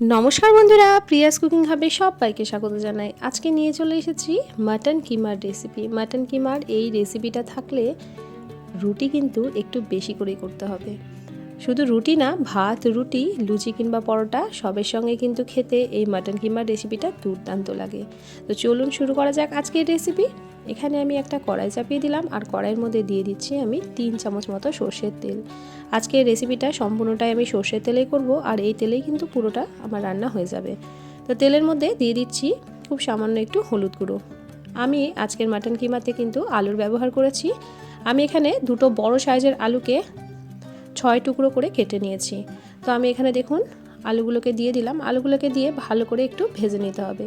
নমস্কার বন্ধুরা, Prius cooking হাবে সবাইকে স্বাগত জানাই। আজকে নিয়ে চলে এসেছি মাটন কিমার রেসিপি। মাটন কিমার এই রেসিপিটা থাকলে রুটি কিন্তু একটু বেশি করেই করতে হবে। শুধু রুটি না, ভাত, রুটি, লুচি কিংবা পরোটা সবের সঙ্গে কিন্তু খেতে এই মাটন কিমার রেসিপিটা দুর্দান্ত লাগে। তো চলুন শুরু করা যাক আজকের রেসিপি। এখানে আমি একটা কড়াই চাপিয়ে দিলাম আর কড়াইয়ের মধ্যে দিয়ে দিচ্ছি আমি 3 চামচ মতো সর্ষের তেল। আজকের রেসিপিটা সম্পূর্ণটাই আমি সর্ষের তেলেই করব আর এই তেলেই কিন্তু পুরোটা আমার রান্না হয়ে যাবে। তো তেলের মধ্যে দিয়ে দিচ্ছি খুব সামান্য একটু হলুদ গুঁড়ো। আমি আজকের মাটন কিমাতে কিন্তু আলুর ব্যবহার করেছি। আমি এখানে দুটো বড় সাইজের আলুকে 6 টুকরো করে কেটে নিয়েছি। তো আমি এখানে দেখুন আলুগুলোকে দিয়ে দিলাম। আলুগুলোকে দিয়ে ভালো করে একটু ভেজে নিতে হবে।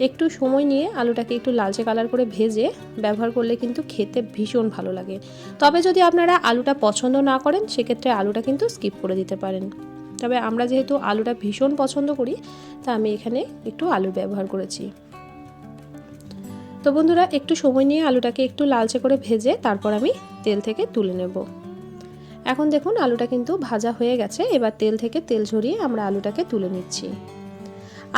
একটু সময় নিয়ে আলুটাকে একটু লালচে কালার করে ভেজে ব্যবহার করলে কিন্তু খেতে ভীষণ ভালো লাগে। তবে যদি আপনারা আলুটা পছন্দ না করেন সেক্ষেত্রে আলুটা কিন্তু স্কিপ করে দিতে পারেন। তবে আমরা যেহেতু আলুটা ভীষণ পছন্দ করি তা আমি এখানে একটু আলু ব্যবহার করেছি। তো বন্ধুরা, একটু সময় নিয়ে আলুটাকে একটু লালচে করে ভেজে তারপর আমি তেল থেকে তুলে নেব। এখন দেখুন আলুটা কিন্তু ভাজা হয়ে গেছে। এবার তেল থেকে তেল ঝরিয়ে আমরা আলুটাকে তুলে নিচ্ছি।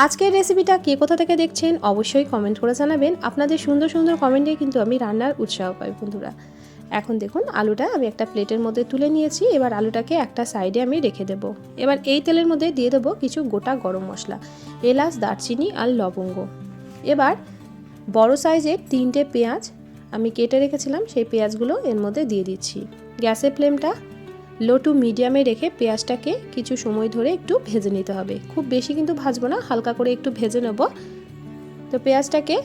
আজকের রেসিপিটা কে কোথা থেকে দেখছেন অবশ্যই কমেন্ট করে জানাবেন। আপনাদের সুন্দর সুন্দর কমেন্টে কিন্তু আমি রান্নার উৎসাহ পাই বন্ধুরা। এখন দেখুন আলুটা আমি একটা প্লেটের মধ্যে তুলে নিয়েছি। এবার আলুটাকে একটা সাইডে আমি রেখে দেব। এবার এই তেলের মধ্যে দিয়ে দেবো কিছু গোটা গরম মশলা, এলাচ, দারচিনি আর লবঙ্গ। এবার বড় সাইজের 3টে পেঁয়াজ আমি কেটে রেখেছিলাম, সেই পেঁয়াজগুলো এর মধ্যে দিয়ে দিচ্ছি। গ্যাসের ফ্লেমটা লো টু মিডিয়ামে রেখে পেঁয়াজটাকে কিছু সময় ধরে একটু ভেজে নিতে হবে। খুব বেশি কিন্তু ভাজবো না, হালকা করে একটু ভেজে নেব। তো পেঁয়াজটাকে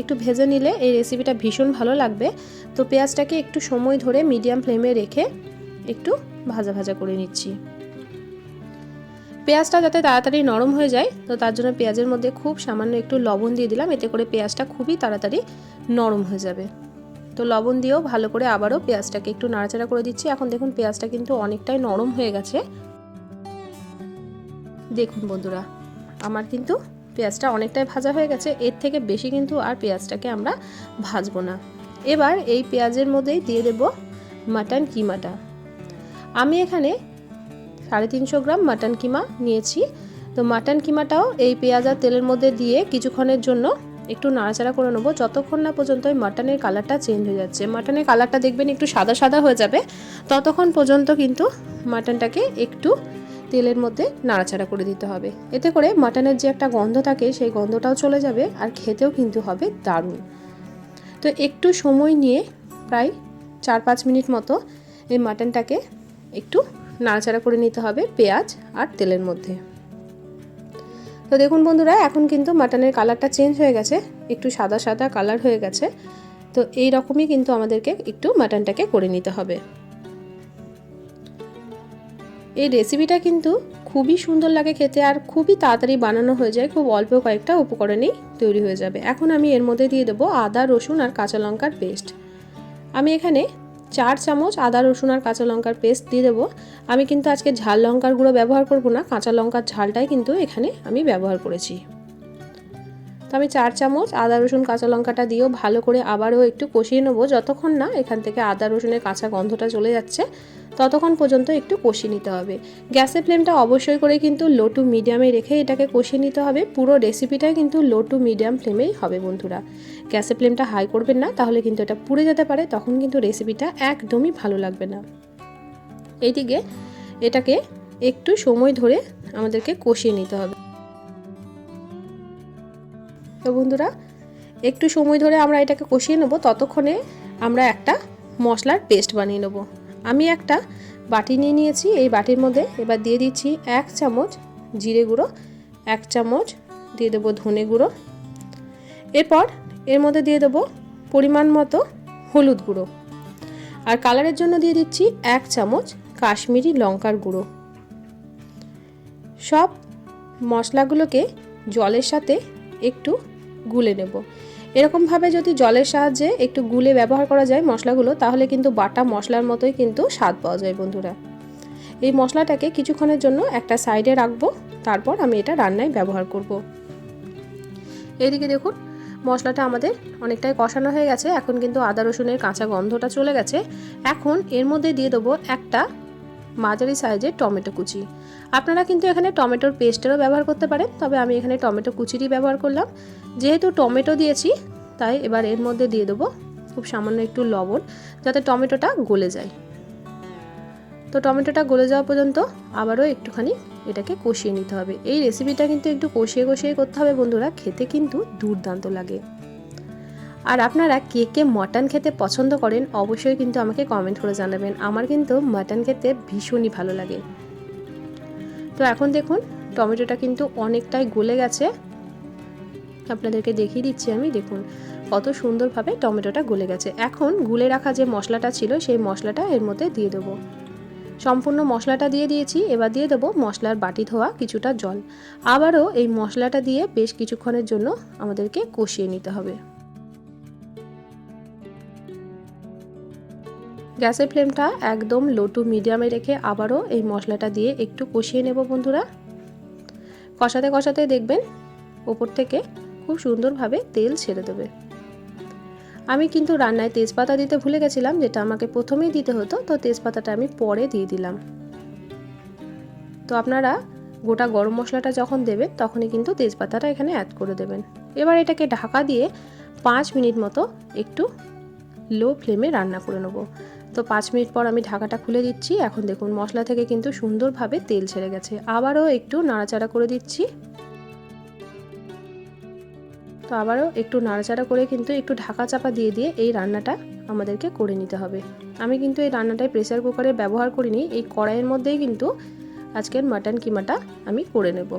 একটু ভেজে নিলে এই রেসিপিটা ভীষণ ভালো লাগবে। তো পেঁয়াজটাকে একটু সময় ধরে মিডিয়াম ফ্লেমে রেখে একটু ভাজা ভাজা করে নিচ্ছি। পেঁয়াজটা যাতে তাড়াতাড়ি নরম হয়ে যায় তো তার জন্য পেঁয়াজের মধ্যে খুব সামান্য একটু লবণ দিয়ে দিলাম। এতে করে পেঁয়াজটা খুবই তাড়াতাড়ি নরম হয়ে যাবে। তো লবণ দিয়েও ভালো করে আবারও পেঁয়াজটাকে একটু নাড়াচাড়া করে দিচ্ছি। এখন দেখুন পেঁয়াজটা কিন্তু অনেকটাই নরম হয়ে গেছে। দেখুন বন্ধুরা, আমার কিন্তু পেঁয়াজটা অনেকটাই ভাজা হয়ে গেছে। এর থেকে বেশি কিন্তু আর পেঁয়াজটাকে আমরা ভাজবো না। এবার এই পেঁয়াজের মধ্যেই দিয়ে দেব মাটন কিমাটা। আমি এখানে 350 গ্রাম মাটন কিমা নিয়েছি। তো মাটন কিমাটাও এই পেঁয়াজ আর তেলের মধ্যে দিয়ে কিছুক্ষণের জন্য একটু নাড়াচাড়া করে নেবো, যতক্ষণ না পর্যন্ত ওই মাটনের কালারটা চেঞ্জ হয়ে যাচ্ছে। মাটনের কালারটা দেখবেন একটু সাদা সাদা হয়ে যাবে, ততক্ষণ পর্যন্ত কিন্তু মাটনটাকে একটু তেলের মধ্যে নাড়াচাড়া করে দিতে হবে। এতে করে মাটনের যে একটা গন্ধ থাকে সেই গন্ধটাও চলে যাবে আর খেতেও কিন্তু হবে দারুণ। তো একটু সময় নিয়ে প্রায় 4-5 মিনিট মতো এই মাটনটাকে একটু নাড়াচাড়া করে নিতে হবে পেঁয়াজ আর তেলের মধ্যে। তো দেখুন বন্ধুরা, এখন কিন্তু মাটনের কালারটা চেঞ্জ হয়ে গেছে, একটু সাদা সাদা কালার হয়ে গেছে। তো এই রকমই কিন্তু আমাদেরকে একটু মাটনটাকে করে নিতে হবে। এই রেসিপিটা কিন্তু খুবই সুন্দর লাগে খেতে আর খুবই তাড়াতাড়ি বানানো হয়ে যায়। খুব অল্প কয়েকটা উপকরণেই তৈরি হয়ে যাবে। এখন আমি এর মধ্যে দিয়ে দেবো আদা, রসুন আর কাঁচা লঙ্কার পেস্ট। আমি এখানে 4 চামচ আদা, রসুন আর কাঁচা লঙ্কার পেস্ট দিয়ে দেবো। আমি কিন্তু আজকে ঝাল লঙ্কার গুঁড়ো ব্যবহার করব না, কাঁচা লঙ্কার ঝালটাই কিন্তু এখানে আমি ব্যবহার করেছি। তো আমি 4 চামচ আদা, রসুন, কাঁচা লঙ্কাটা দিয়েও ভালো করে আবারও একটু কষিয়ে নেবো। যতক্ষণ না এখান থেকে আদা রসুনের কাঁচা গন্ধটা চলে যাচ্ছে ততক্ষণ পর্যন্ত একটু কষিয়ে নিতে হবে। গ্যাসের ফ্লেমটা অবশ্যই করে কিন্তু লো টু মিডিয়ামে রেখে এটাকে কষিয়ে নিতে হবে। পুরো রেসিপিটাই কিন্তু লো টু মিডিয়াম ফ্লেমেই হবে বন্ধুরা। গ্যাসের ফ্লেমটা হাই করবেন না, তাহলে কিন্তু এটা পুড়ে যেতে পারে, তখন কিন্তু রেসিপিটা একদমই ভালো লাগবে না। এইদিকে এটাকে একটু সময় ধরে আমাদেরকে কষিয়ে নিতে হবে। তো বন্ধুরা, একটু সময় ধরে আমরা এটাকে কষিয়ে নেব। ততক্ষণে আমরা একটা মশলার পেস্ট বানিয়ে নেব। আমি একটা বাটি নিয়ে নিয়েছি। এই বাটির মধ্যে এবার দিয়ে দিচ্ছি 1 চামচ জিরে গুঁড়ো, 1 চামচ দিয়ে দেবো ধনে গুঁড়ো। এরপর এর মধ্যে দিয়ে দেবো পরিমাণ মতো হলুদ গুঁড়ো আর কালারের জন্য দিয়ে দিচ্ছি 1 চামচ কাশ্মীরি লঙ্কার গুঁড়ো। সব মশলাগুলোকে জলের সাথে একটু গুলে নেব। এরকমভাবে যদি জলের সাহায্যে একটু গুলে ব্যবহার করা যায় মশলাগুলো, তাহলে কিন্তু বাটা মশলার মতোই কিন্তু স্বাদ পাওয়া যায় বন্ধুরা। এই মশলাটাকে কিছুক্ষণের জন্য একটা সাইডে রাখবো, তারপর আমি এটা রান্নায় ব্যবহার করব। এইদিকে দেখুন মশলাটা আমাদের অনেকটাই কষানো হয়ে গেছে। এখন কিন্তু আদা রসুনের কাঁচা গন্ধটা চলে গেছে। এখন এর মধ্যে দিয়ে দেবো একটা মাঝারি সাইজের টমেটো কুচি। আপনারা কিন্তু এখানে টমেটোর পেস্টেরও ব্যবহার করতে পারেন, তবে আমি এখানে টমেটো কুচিরই ব্যবহার করলাম। যেহেতু টমেটো দিয়েছি তাই এবার এর মধ্যে দিয়ে দেবো খুব সামান্য একটু লবণ, যাতে টমেটোটা গলে যায়। তো টমেটোটা গলে যাওয়া পর্যন্ত আবারও একটুখানি এটাকে কষিয়ে নিতে হবে। এই রেসিপিটা কিন্তু একটু কষিয়ে কষিয়ে করতে হবে বন্ধুরা, খেতে কিন্তু দুর্দান্ত লাগে। আর আপনারা কে কে মাটন খেতে পছন্দ করেন অবশ্যই কিন্তু আমাকে কমেন্ট করে জানাবেন। আমার কিন্তু মাটন খেতে ভীষণই ভালো লাগে। তো এখন দেখুন টমেটোটা কিন্তু অনেকটাই গলে গেছে, আপনাদেরকে দেখিয়ে দিচ্ছি আমি। দেখুন কত সুন্দরভাবে টমেটোটা গলে গেছে। এখন গুলে রাখা যে মশলাটা ছিল সেই মশলাটা এর মধ্যে দিয়ে দেবো। সম্পূর্ণ মশলাটা দিয়ে দিয়েছি। এবার দিয়ে দেবো মশলার বাটি ধোয়া কিছুটা জল। আবারও এই মশলাটা দিয়ে বেশ কিছুক্ষণের জন্য আমাদেরকে কষিয়ে নিতে হবে। গ্যাসের ফ্লেমটা একদম লো টু মিডিয়ামে রেখে আবারও এই মশলাটা দিয়ে একটু কষিয়ে নেব বন্ধুরা। কষাতে কষাতে দেখবেন ওপর থেকে খুব সুন্দরভাবে তেল ছেড়ে দেবে। আমি কিন্তু রান্নায় তেজপাতা দিতে ভুলে গেছিলাম, যেটা আমাকে প্রথমেই দিতে হতো, তো তেজপাতাটা আমি পরে দিয়ে দিলাম। তো আপনারা গোটা গরম মশলাটা যখন দেবেন তখনই কিন্তু তেজপাতাটা এখানে অ্যাড করে দেবেন। এবার এটাকে ঢাকা দিয়ে 5 মিনিট মতো একটু লো ফ্লেমে রান্না করে নেব। তো 5 মিনিট পর আমি ঢাকাটা খুলে দিচ্ছি। এখন দেখুন মশলা থেকে কিন্তু সুন্দরভাবে তেল ছেড়ে গেছে। আবারও একটু নাড়াচাড়া করে দিচ্ছি। তো আবারও একটু নাড়াচাড়া করে কিন্তু একটু ঢাকা চাপা দিয়ে দিয়ে এই রান্নাটা আমাদেরকে করে নিতে হবে। আমি কিন্তু এই রান্নাটায় প্রেসার কুকারে ব্যবহার করিনি, এই কড়াইয়ের মধ্যেই কিন্তু আজকের মাটন কিমাটা আমি করে নেব।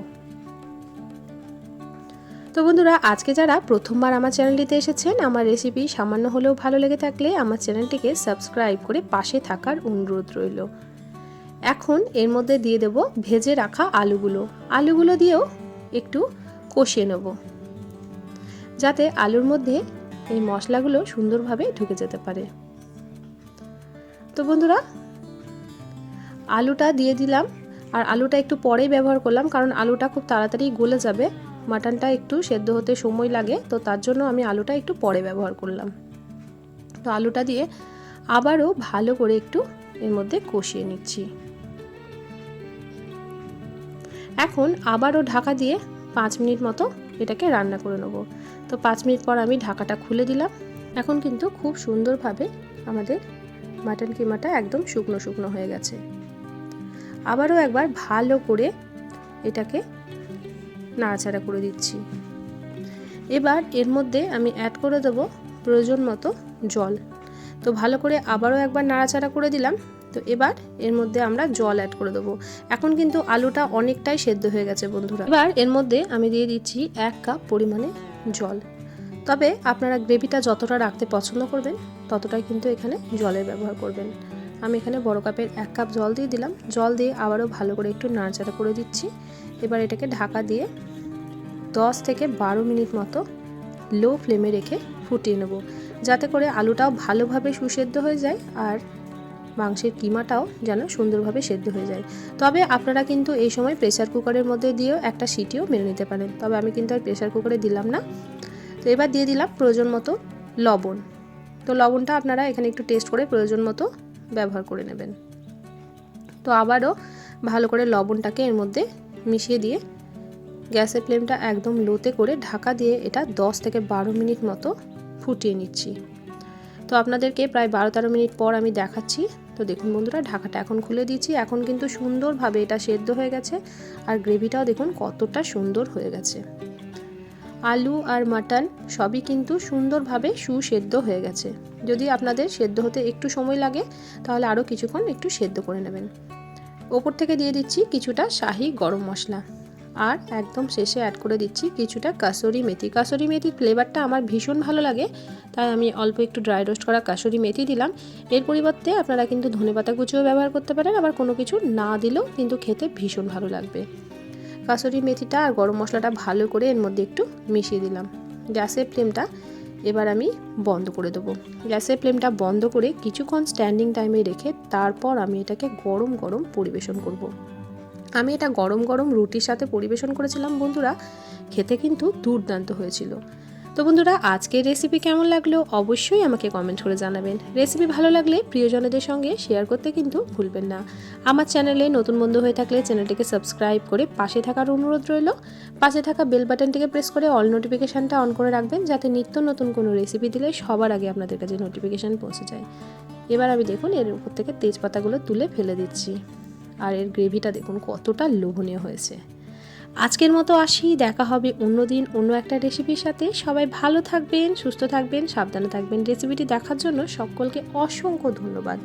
তো বন্ধুরা, আজকে যারা প্রথমবার আমার চ্যানেলটিতে এসেছেন, আমার রেসিপি সামান্য হলেও ভালো লেগে থাকলে আমার চ্যানেলটিকে সাবস্ক্রাইব করে পাশে থাকার অনুরোধ রইল। এখন এর মধ্যে দিয়ে দেব ভেজে রাখা আলুগুলো দিয়েও একটু কষিয়ে নেব, যাতে আলুর মধ্যে এই মশলাগুলো সুন্দরভাবে ঢুকে যেতে পারে। তো বন্ধুরা, আলুটা দিয়ে দিলাম। আর আলুটা একটু পরেই ব্যবহার করলাম, কারণ আলুটা খুব তাড়াতাড়ি গলে যাবে। মাটনটা একটু সেদ্ধ হতে সময় লাগে, তো তার জন্য আমি আলুটা একটু পরে ব্যবহার করলাম। তো আলুটা দিয়ে আবারও ভালো করে একটু এর মধ্যে কষিয়ে নিচ্ছি। এখন আবারও ঢাকা দিয়ে 5 মিনিট মতো এটাকে রান্না করে নেব। তো 5 মিনিট পর আমি ঢাকাটা খুলে দিলাম। এখন কিন্তু খুব সুন্দরভাবে আমাদের মাটন কিমাটা একদম শুকনো শুকনো হয়ে গেছে। আবারও একবার ভালো করে এটাকে নাড়াচাড়া করে দিচ্ছি। এবার এর মধ্যে আমি অ্যাড করে দেব প্রয়োজন মতো জল। তো ভালো করে আবারও একবার নাড়াচাড়া করে দিলাম। তো এবার এর মধ্যে আমরা জল অ্যাড করে দেবো। এখন কিন্তু আলুটা অনেকটাই সেদ্ধ হয়ে গেছে বন্ধুরা। এবার এর মধ্যে আমি দিয়ে দিচ্ছি 1 কাপ পরিমাণে জল। তবে আপনারা গ্রেভিটা যতটা রাখতে পছন্দ করবেন ততটাই কিন্তু এখানে জলের ব্যবহার করবেন। আমি এখানে বড় কাপের 1 কাপ জল দিয়ে দিলাম। জল দিয়ে আবারও ভালো করে একটু নাড়াচাড়া করে দিচ্ছি। এবার এটাকে ঢাকা দিয়ে 10 থেকে 12 মিনিট মতো লো ফ্লেমে রেখে ফুটিয়ে নেব, যাতে করে আলুটাও ভালোভাবে সুসেদ্ধ হয়ে যায় আর মাংসের কিমাটাও যেন সুন্দরভাবে সেদ্ধ হয়ে যায়। তবে আপনারা কিন্তু এই সময় প্রেসার কুকারের মধ্যে দিয়েও একটা সিটিও মেরে নিতে পারেন, তবে আমি কিন্তু আর প্রেসার কুকারে দিলাম না। তো এবার দিয়ে দিলাম প্রয়োজন মতো লবণ। তো লবণটা আপনারা এখানে একটু টেস্ট করে প্রয়োজন মতো ব্যবহার করে নেবেন। তো আবারও ভালো করে লবণটাকে এর মধ্যে মিশিয়ে দিয়ে গ্যাসের ফ্লেমটা একদম লোতে করে ঢাকা দিয়ে এটা 10 থেকে 12 মিনিট মতো ফুটিয়ে নিচ্ছি। তো আপনাদেরকে প্রায় 12-13 মিনিট পর আমি দেখাচ্ছি। তো দেখুন বন্ধুরা, ঢাকাটা এখন খুলে দিচ্ছি। এখন কিন্তু সুন্দরভাবে এটা সেদ্ধ হয়ে গেছে আর গ্রেভিটাও দেখুন কতটা সুন্দর হয়ে গেছে। আলু আর মাটন সবই কিন্তু সুন্দরভাবে সুসেদ্ধ হয়ে গেছে। যদি আপনাদের সেদ্ধ হতে একটু সময় লাগে তাহলে আরও কিছুক্ষণ একটু সেদ্ধ করে নেবেন। ওপর থেকে দিয়ে দিচ্ছি কিছুটা শাহি গরম মশলা আর একদম শেষে অ্যাড করে দিচ্ছি কিছুটা কাসুরি মেথি। কাসুরি মেথির ফ্লেভারটা আমার ভীষণ ভালো লাগে, তাই আমি অল্প একটু ড্রাই রোস্ট করা কাসুরি মেথি দিলাম। এর পরিবর্তে আপনারা কিন্তু ধনেপাতা কুচিও ব্যবহার করতে পারেন, আবার কোনো কিছু না দিলেও কিন্তু খেতে ভীষণ ভালো লাগবে। কাসুরি মেথিটা আর গরম মশলাটা ভালো করে এর মধ্যে একটু মিশিয়ে দিলাম। গ্যাসের ফ্লেমটা এবার আমি বন্ধ করে দেবো। গ্যাসের ফ্লেমটা বন্ধ করে কিছুক্ষণ স্ট্যান্ডিং টাইমে রেখে তারপর আমি এটাকে গরম গরম পরিবেশন করব। আমি এটা গরম গরম রুটির সাথে পরিবেশন করেছিলাম বন্ধুরা, খেতে কিন্তু দুর্দান্ত হয়েছিল। তো বন্ধুরা, আজকের রেসিপি কেমন লাগলো অবশ্যই আমাকে কমেন্ট করে জানাবেন। রেসিপি ভালো লাগলে প্রিয়জনদের সঙ্গে শেয়ার করতে কিন্তু ভুলবেন না। আমার চ্যানেলে নতুন বন্ধু হয়ে থাকলে চ্যানেলটিকে সাবস্ক্রাইব করে পাশে থাকার অনুরোধ রইল। পাশে থাকা বেল বাটনটিকে প্রেস করে অল নোটিফিকেশানটা অন করে রাখবেন, যাতে নিত্য নতুন কোনো রেসিপি দিলে সবার আগে আপনাদের কাছে নোটিফিকেশান পৌঁছে যায়। এবার আমি দেখুন এর উপর থেকে তেজপাতাগুলো তুলে ফেলে দিচ্ছি। আর এর গ্রেভিটা দেখুন কতটা লোভনীয় হয়েছে। আজকের মতো আসি, দেখা হবে অন্য দিন অন্য একটা রেসিপির সাথে। সবাই ভালো থাকবেন, সুস্থ থাকবেন, সাবধানে থাকবেন। রেসিপিটি দেখার জন্য সকলকে অসংখ্য ধন্যবাদ।